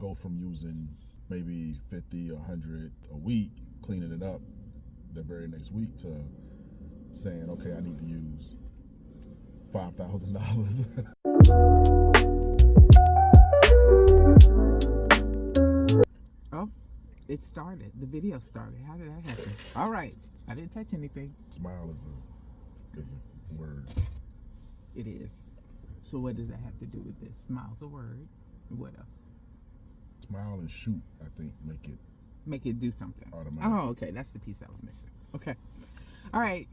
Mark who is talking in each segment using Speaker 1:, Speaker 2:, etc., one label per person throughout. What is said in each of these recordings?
Speaker 1: go from using maybe 50 or 100 a week, cleaning it up the very next week, to saying, okay, I need to use $5,000.
Speaker 2: Oh, it started. The video started. How did that happen? All right. I didn't touch anything.
Speaker 1: Smile is a word.
Speaker 2: It is. So what does that have to do with this? Smile's a word. What else?
Speaker 1: Smile and shoot, I think,
Speaker 2: Make it do something.
Speaker 1: Automatic.
Speaker 2: Oh, okay. That's the piece I was missing. Okay. All right.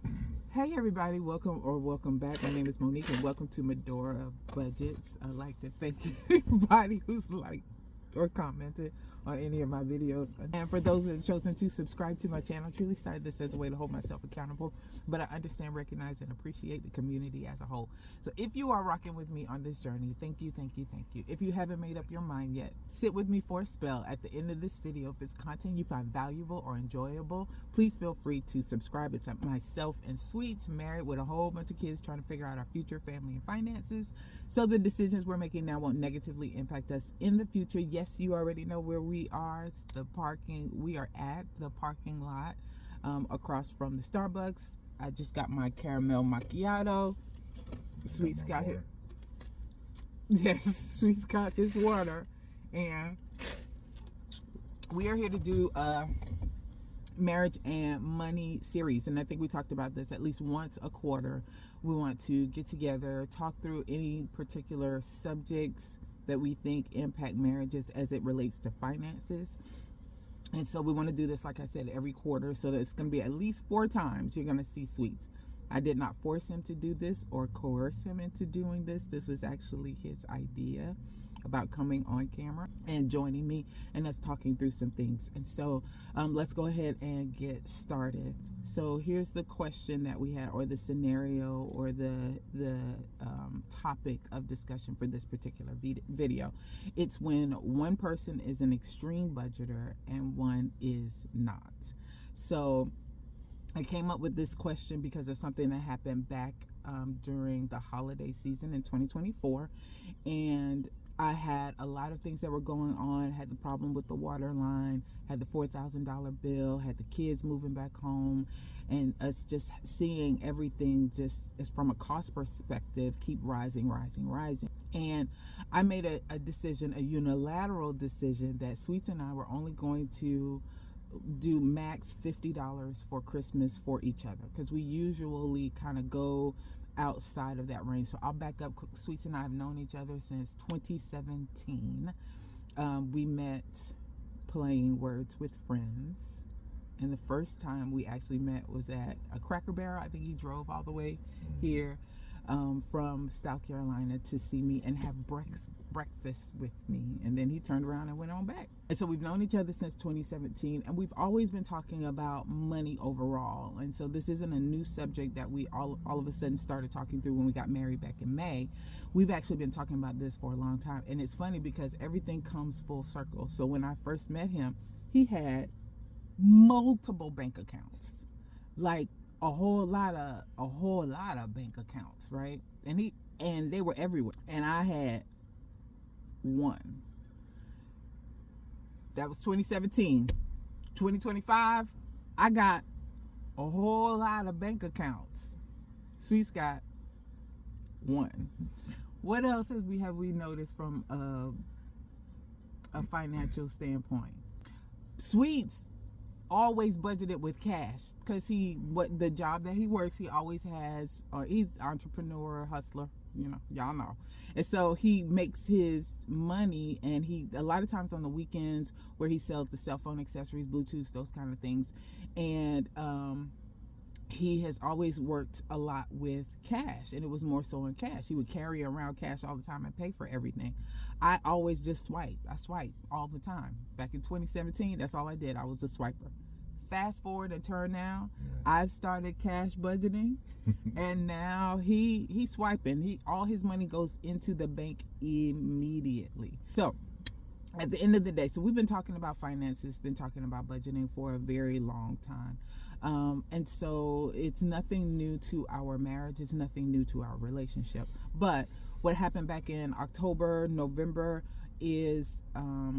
Speaker 2: Hey, everybody. Welcome back. My name is Monique, and welcome to Medora Budgets. I'd like to thank everybody who's liked or commented on any of my videos. And for those that have chosen to subscribe to my channel, I truly started this as a way to hold myself accountable, but I understand, recognize, and appreciate the community as a whole. So if you are rocking with me on this journey, thank you, thank you, thank you. If you haven't made up your mind yet, sit with me for a spell. At the end of this video, if it's content you find valuable or enjoyable, please feel free to subscribe. It's myself and Sweets, married with a whole bunch of kids, trying to figure out our future, family, and finances, so the decisions we're making now won't negatively impact us in the future. Yes, you already know where we are. It's the parking. We are at the parking lot across from the Starbucks. I just got my caramel macchiato. Sweet's got his. Yes, Sweet's got his water, and we are here to do a marriage and money series. And I think we talked about this at least once a quarter. We want to get together, talk through any particular subjects that we think impact marriages as it relates to finances. And so we want to do this, like I said, every quarter. So that it's going to be at least 4 times you're going to see Sweets. I did not force him to do this or coerce him into doing this. This was actually his idea about coming on camera and joining me and us talking through some things. And so let's go ahead and get started. So here's the question that we had, or the scenario, or the topic of discussion for this particular video. It's when one person is an extreme budgeter and one is not. So I came up with this question because of something that happened back during the holiday season in 2024. And I had a lot of things that were going on. Had the problem with the water line, had the $4,000 bill, had the kids moving back home, and us just seeing everything just from a cost perspective keep rising. And I made a decision, a unilateral decision, that Sweets and I were only going to do max $50 for Christmas for each other, because we usually kind of go outside of that range. So I'll back up. Sweets and I have known each other since 2017. We met playing Words with Friends, and the first time we actually met was at a Cracker Barrel. I think he drove all the way here from South Carolina to see me and have breakfast with me, and then he turned around and went on back. And so we've known each other since 2017, and we've always been talking about money overall. And so this isn't a new subject that we all of a sudden started talking through when we got married back in May. We've actually been talking about this for a long time, and it's funny because everything comes full circle. So when I first met him, he had multiple bank accounts, like a whole lot of bank accounts, right? And they were everywhere. And I had one. That was 2017. 2025, I got a whole lot of bank accounts. Sweet's got one. What else have we noticed from a financial standpoint? Sweets always budgeted with cash, because the job that he works, he always has, or he's entrepreneur, hustler, y'all know. And so he makes his money, and he, a lot of times on the weekends, where he sells the cell phone accessories, Bluetooth, those kind of things. And he has always worked a lot with cash, and it was more so in cash. He would carry around cash all the time and pay for everything. I always just swipe. I swipe all the time. Back in 2017, that's all I did. I was a swiper. Fast forward and turn now, I've started cash budgeting, and now he's swiping. All his money goes into the bank immediately. So at the end of the day, so we've been talking about finances, been talking about budgeting for a very long time. And so it's nothing new to our marriage. It's nothing new to our relationship. But what happened back in October, November, is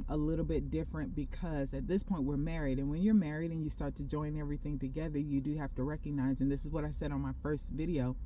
Speaker 2: a little bit different because at this point we're married, and when you're married and you start to join everything together, you do have to recognize, and this is what I said on my first video,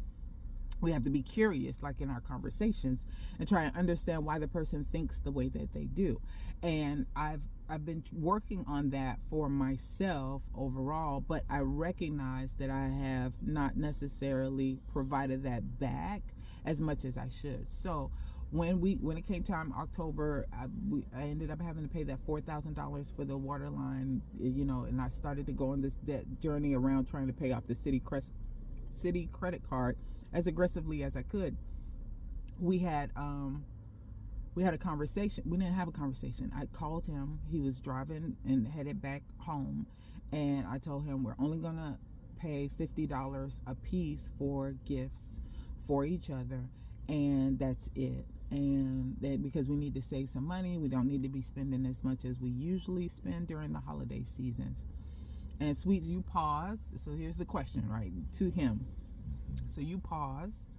Speaker 2: we have to be curious, like in our conversations, and try and understand why the person thinks the way that they do. And I've been working on that for myself overall, but I recognize that I have not necessarily provided that back as much as I should. So when it came time October, I ended up having to pay that $4,000 for the water line, and I started to go on this debt journey around trying to pay off the city credit card as aggressively as I could. We had a conversation. We didn't have a conversation. I called him. He was driving and headed back home, and I told him we're only gonna pay $50 a piece for gifts for each other, and that's it. And that because we need to save some money, we don't need to be spending as much as we usually spend during the holiday seasons. And Sweets, you paused. So here's the question, right, to him. So you paused,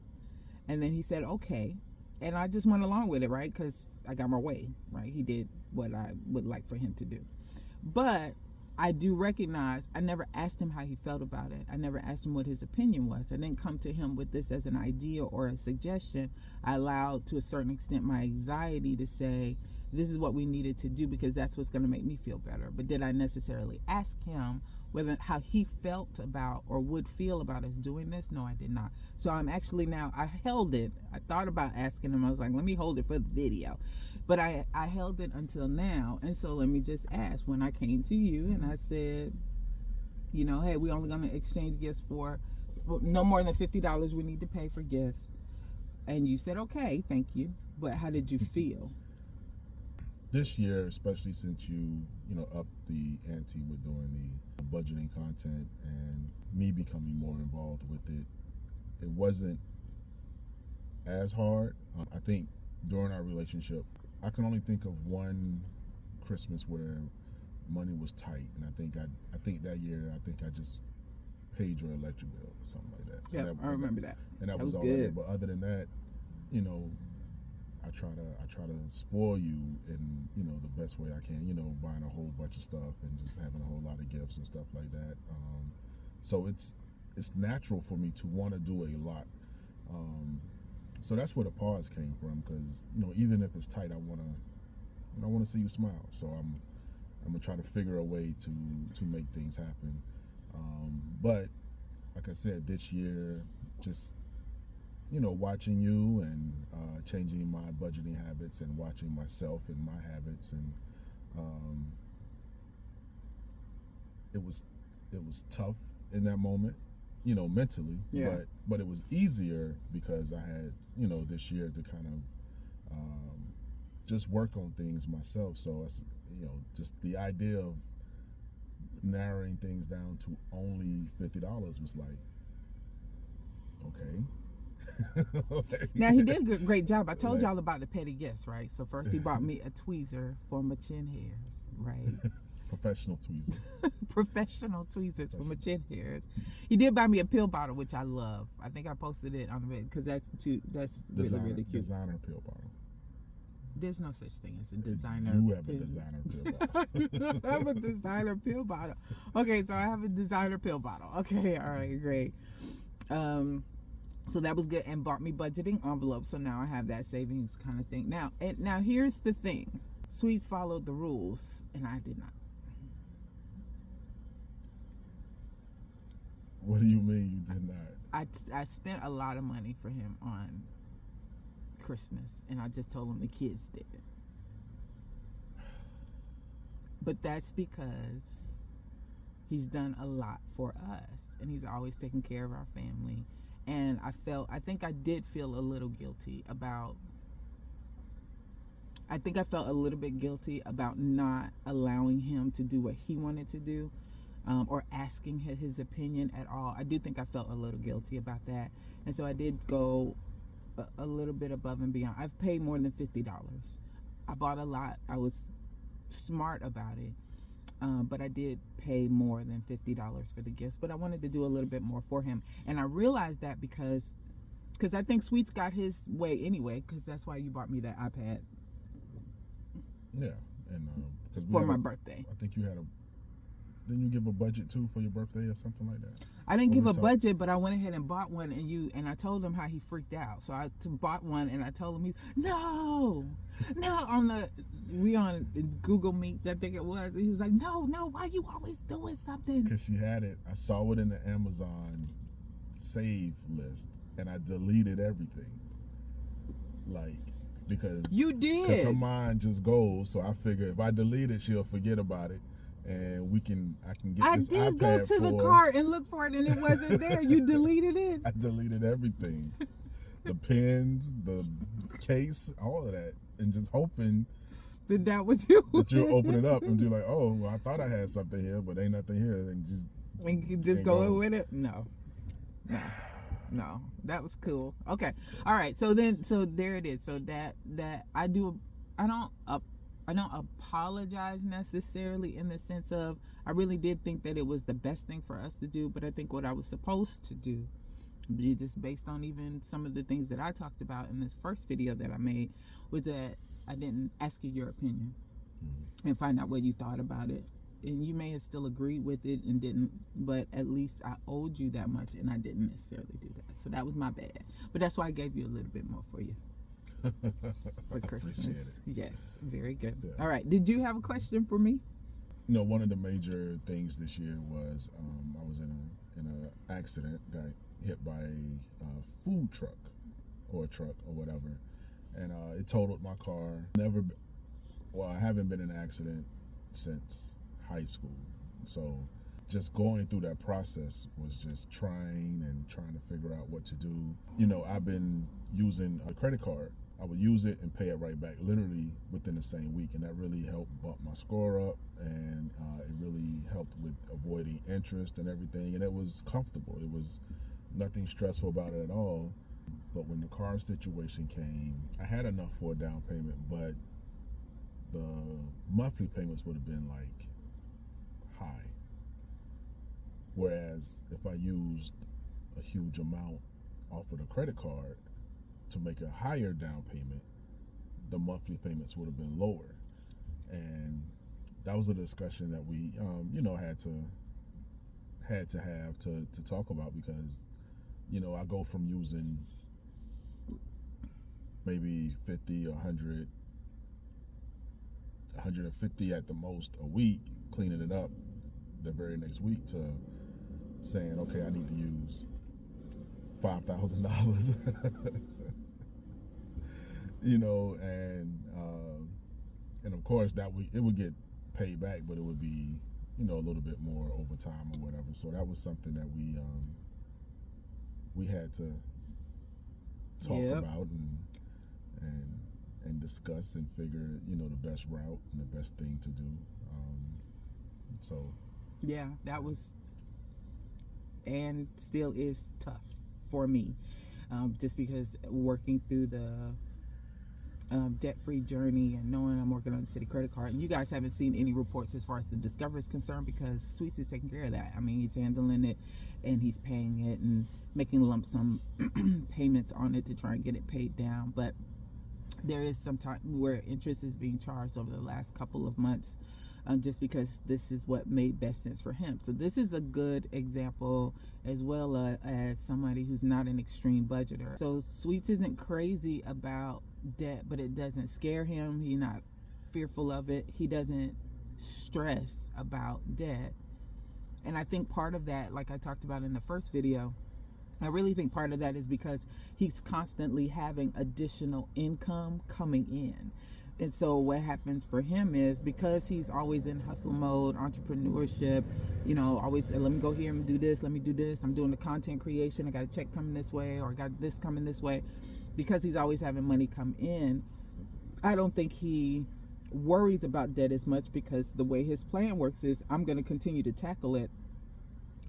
Speaker 2: and then he said, okay. And I just went along with it, right? Because I got my way, right? He did what I would like for him to do. But I do recognize I never asked him how he felt about it. I never asked him what his opinion was. I didn't come to him with this as an idea or a suggestion. I allowed, to a certain extent, my anxiety to say, this is what we needed to do because that's what's going to make me feel better. But did I necessarily ask him how he felt about or would feel about us doing this? No, I did not. So I'm actually now, I held it. I thought about asking him. I was like, let me hold it for the video. But I held it until now. And so let me just ask, when I came to you and I said, hey, we only going to exchange gifts for no more than $50 we need to pay for gifts. And you said, okay, thank you. But how did you feel?
Speaker 1: This year, especially since you upped the ante with doing the budgeting content and me becoming more involved with it, it wasn't as hard. I think during our relationship, I can only think of one Christmas where money was tight, and I think that year I just paid your electric bill or something like that.
Speaker 2: Yeah, I remember that.
Speaker 1: And that was all
Speaker 2: good.
Speaker 1: I did. But other than that, I try to spoil you in the best way I can. Buying a whole bunch of stuff and just having a whole lot of gifts and stuff like that. So it's natural for me to want to do a lot. So that's where the pause came from, because even if it's tight, I want to see you smile. So I'm gonna try to figure a way to make things happen. But like I said, this year, just watching you and changing my budgeting habits and watching myself and my habits, and it was tough in that moment, mentally.
Speaker 2: Yeah.
Speaker 1: But it was easier because I had this year to kind of just work on things myself. So it's just the idea of narrowing things down to only $50 was like, okay.
Speaker 2: Now he did a great job. I told y'all about the petty gifts, right? So first he bought me a tweezer for my chin hairs, right?
Speaker 1: Professional tweezers.
Speaker 2: Professional tweezers for my chin hairs. He did buy me a pill bottle, which I love. I think I posted it on the bed because that's really cute.
Speaker 1: Designer pill bottle.
Speaker 2: There's no such thing as a designer.
Speaker 1: You have a designer pill bottle.
Speaker 2: I have a designer pill bottle. Okay, so I have a designer pill bottle. Okay, all right, great. So that was good, and bought me budgeting envelopes. So now I have that savings kind of thing. Now here's the thing. Sweets followed the rules, and I did not.
Speaker 1: What do you mean you did not?
Speaker 2: I spent a lot of money for him on Christmas, and I just told him the kids did. But that's because he's done a lot for us, and he's always taken care of our family. And I think I did feel a little guilty about, I think I felt a little bit guilty about not allowing him to do what he wanted to do, or asking his opinion at all. I do think I felt a little guilty about that. And so I did go a little bit above and beyond. I've paid more than $50. I bought a lot. I was smart about it. But I did pay more than $50 for the gifts, but I wanted to do a little bit more for him. And I realized that because I think Sweets got his way anyway, because that's why you bought me that iPad.
Speaker 1: Yeah, and because
Speaker 2: for my birthday.
Speaker 1: I think you had a. Didn't you give a budget too for your birthday or something like that?
Speaker 2: I didn't give a budget, but I went ahead and bought one, and I told him how he freaked out. So I bought one, and I told him no, we on Google Meet, I think it was. And he was like, no, why you always doing something?
Speaker 1: Because she had it. I saw it in the Amazon save list, and I deleted everything. Because
Speaker 2: you did.
Speaker 1: Because her mind just goes. So I figure if I delete it, she'll forget about it. And I can get this iPad. I did go
Speaker 2: to the car and look for it, and it wasn't there. You deleted it?
Speaker 1: I deleted everything. The pens, the case, all of that. And just hoping
Speaker 2: that was you.
Speaker 1: That you'll open it up and be like, oh, well, I thought I had something here, but ain't nothing here. And just
Speaker 2: go with it? No, that was cool. Okay. All right. So there it is. So that I don't apologize necessarily in the sense of I really did think that it was the best thing for us to do, but I think what I was supposed to do, just based on even some of the things that I talked about in this first video that I made, was that I didn't ask you your opinion and find out what you thought about it. And you may have still agreed with it and didn't, but at least I owed you that much, and I didn't necessarily do that. So that was my bad. But that's why I gave you a little bit more for you. For Christmas. Yes, very good. Yeah. All right. Did you have a question for me?
Speaker 1: One of the major things this year was I was in an accident, got hit by a food truck or a truck or whatever, and it totaled my car. I haven't been in an accident since high school, so just going through that process was just trying to figure out what to do. I've been using a credit card. I would use it and pay it right back literally within the same week, and that really helped bump my score up, and it really helped with avoiding interest and everything, and it was comfortable. It was nothing stressful about it at all. But when the car situation came, I had enough for a down payment, but the monthly payments would have been like high. Whereas if I used a huge amount off of the credit card to make a higher down payment, the monthly payments would have been lower. And that was a discussion that we, had to have to talk about, because, I go from using maybe 50 or 100, 150 at the most a week, cleaning it up the very next week, to saying, okay, I need to use $5,000. And of course it would get paid back, but it would be, a little bit more over time or whatever. So that was something that we had to talk about and discuss and figure, the best route and the best thing to do.
Speaker 2: Yeah, that was and still is tough for me, just because working through the debt-free journey and knowing I'm working on the city credit card, and you guys haven't seen any reports as far as the Discover is concerned, because Sweets is taking care of that. I mean, he's handling it and he's paying it and making lump sum payments on it to try and get it paid down. But there is some time where interest is being charged over the last couple of months, just because this is what made best sense for him. So this is a good example, as well as somebody who's not an extreme budgeter. So Sweets isn't crazy about debt, but it doesn't scare him. He's not fearful of it. He doesn't stress about debt. And I think part of that, like I talked about in the first video, I really think part of that is because he's constantly having additional income coming in. And so what happens for him is, because he's always in hustle mode, entrepreneurship, always let me go here and do this, let me do this. I'm doing the content creation. I got a check coming this way, or I got this coming this way. Because he's always having money come in, I don't think he worries about debt as much, because the way his plan works is, I'm going to continue to tackle it.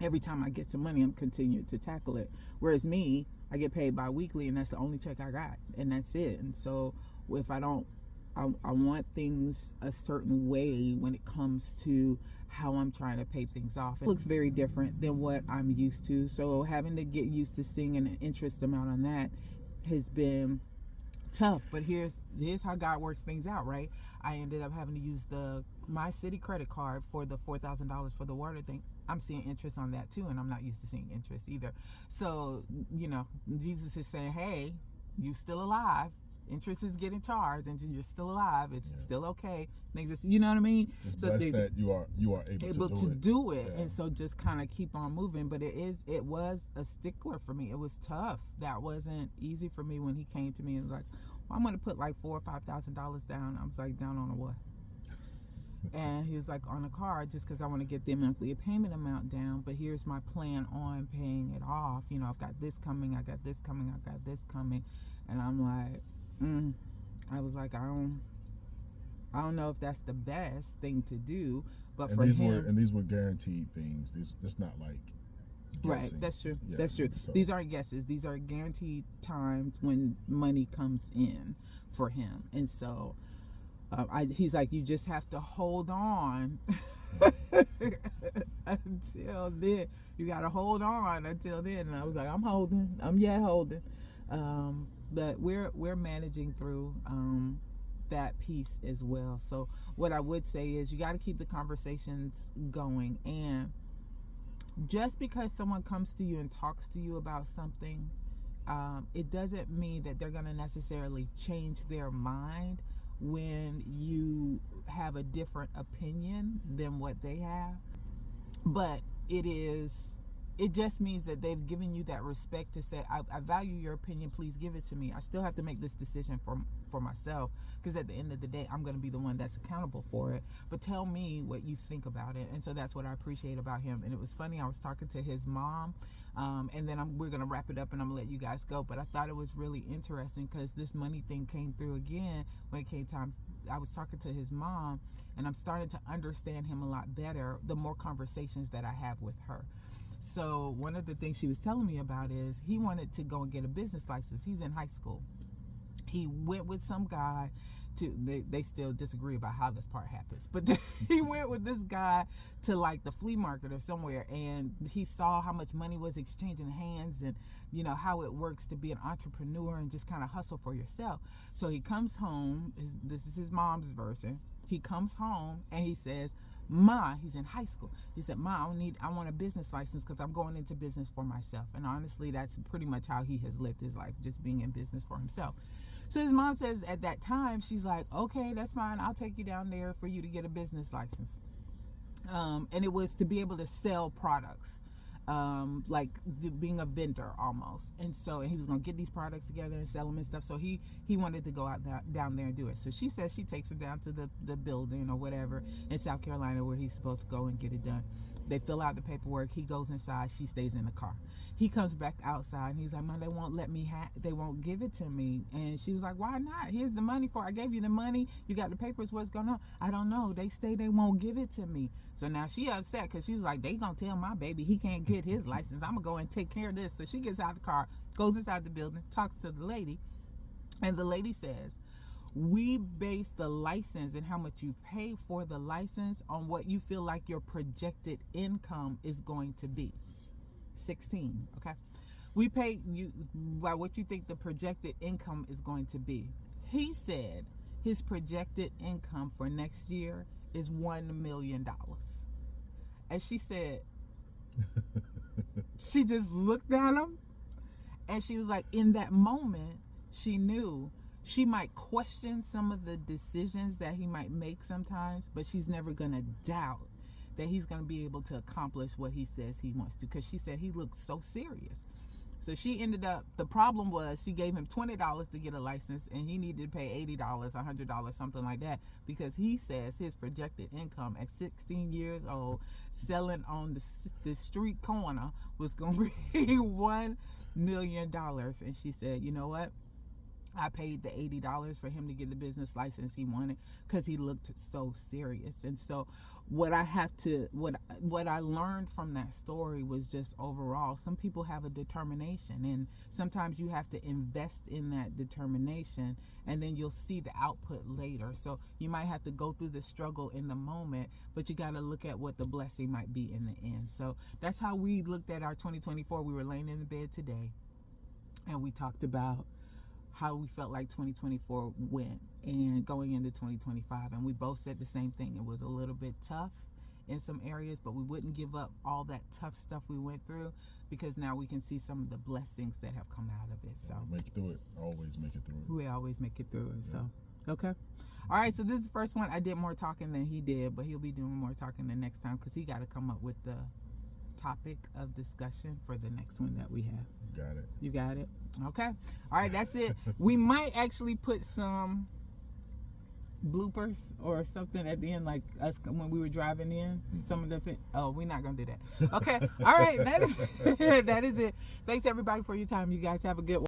Speaker 2: Every time I get some money, I'm continuing to tackle it. Whereas me, I get paid bi-weekly, and that's the only check I got, and that's it. And so if I don't, I want things a certain way when it comes to how I'm trying to pay things off. It looks very different than what I'm used to. So having to get used to seeing an interest amount on that has been tough. But here's how God works things out, right? I ended up having to use my city credit card for the $4,000 for the water thing. I'm seeing interest on that too, and I'm not used to seeing interest either. So, Jesus is saying, hey, you still alive. Interest is getting charged, and you're still alive. It's still okay. Things, you know what I mean?
Speaker 1: Just blessed that you are able to
Speaker 2: do it.
Speaker 1: Yeah.
Speaker 2: And so just kind of keep on moving. But it was a stickler for me. It was tough. That wasn't easy for me when he came to me and was like, well, I'm going to put like $4,000 or $5,000 down. I was like, down on a what? And he was like, on a car, just because I want to get the monthly payment amount down. But here's my plan on paying it off. I've got this coming. I got this coming. I got this coming. And I'm like, I was like, I don't know if that's the best thing to do, but for him,
Speaker 1: these were guaranteed things. This not like guessing.
Speaker 2: Right. That's true.
Speaker 1: Yeah,
Speaker 2: that's true.
Speaker 1: So.
Speaker 2: These aren't guesses. These are guaranteed times when money comes in for him, and so he's like, you just have to hold on until then. You got to hold on until then. And I was like, I'm yet holding. But we're managing through that piece as well. So what I would say is you got to keep the conversations going, and just because someone comes to you and talks to you about something, it doesn't mean that they're going to necessarily change their mind when you have a different opinion than what they have. But it just means that they've given you that respect to say, I value your opinion, please give it to me. I still have to make this decision for myself, because at the end of the day, I'm going to be the one that's accountable for it. But tell me what you think about it. And so that's what I appreciate about him. And it was funny, I was talking to his mom, and then we're going to wrap it up and I'm going to let you guys go. But I thought it was really interesting because this money thing came through again when it came time. I was talking to his mom, and I'm starting to understand him a lot better the more conversations that I have with her. So one of the things she was telling me about is he wanted to go and get a business license. He's in high school. He went with some guy they still disagree about how this part happens, but he went with this guy to like the flea market or somewhere, and he saw how much money was exchanging hands, and how it works to be an entrepreneur and just kind of hustle for yourself. So he comes home, this is his mom's version. He comes home and he says, Ma, he's in high school. He said, Ma, I want a business license because I'm going into business for myself. And honestly, that's pretty much how he has lived his life, just being in business for himself. So his mom says at that time, she's like, okay, that's fine. I'll take you down there for you to get a business license. And it was to be able to sell products, like being a vendor almost. And so he was going to get these products together and sell them and stuff. So he wanted to go down there and do it. So she says she takes him down to the building or whatever in South Carolina where he's supposed to go and get it done. They fill out the paperwork. He goes inside. She stays in the car. He comes back outside and he's like, Mom, they won't let me they won't give it to me. And she was like, why not? Here's the money I gave you the money. You got the papers. What's going on? I don't know. They say they won't give it to me. So now she upset because she was like, they gonna tell my baby he can't get his license. I'm gonna go and take care of this. So she gets out of the car, goes inside the building, talks to the lady, and the lady says, we base the license and how much you pay for the license on what you feel like your projected income is going to be. 16, okay? We pay you by what you think the projected income is going to be. He said his projected income for next year is $1 million. And she said, she just looked at him and she was like, in that moment, she knew she might question some of the decisions that he might make sometimes, but she's never going to doubt that he's going to be able to accomplish what he says he wants to, because she said he looks so serious. So she ended up, the problem was she gave him $20 to get a license and he needed to pay $80, $100, something like that, because he says his projected income at 16 years old, selling on the street corner, was going to be $1 million. And she said, you know what? I paid the $80 for him to get the business license he wanted because he looked so serious. And so what I learned from that story was just overall, some people have a determination, and sometimes you have to invest in that determination and then you'll see the output later. So you might have to go through the struggle in the moment, but you got to look at what the blessing might be in the end. So that's how we looked at our 2024. We were laying in the bed today and we talked about how we felt like 2024 went and going into 2025. And we both said the same thing. It was a little bit tough in some areas, but we wouldn't give up all that tough stuff we went through, because now we can see some of the blessings that have come out of it. So
Speaker 1: make it through it. Always make it through it.
Speaker 2: we always make it through it. Yeah. So, okay. All right, so this is the first one. I did more talking than he did, but he'll be doing more talking the next time because he got to come up with the topic of discussion for the next one that we have.
Speaker 1: Got it.
Speaker 2: You got it? Okay. All right, that's it. We might actually put some bloopers or something at the end, like us when we were driving in. Some of the we're not gonna do that. Okay. All right, that is that is it. Thanks everybody for your time. You guys have a good one.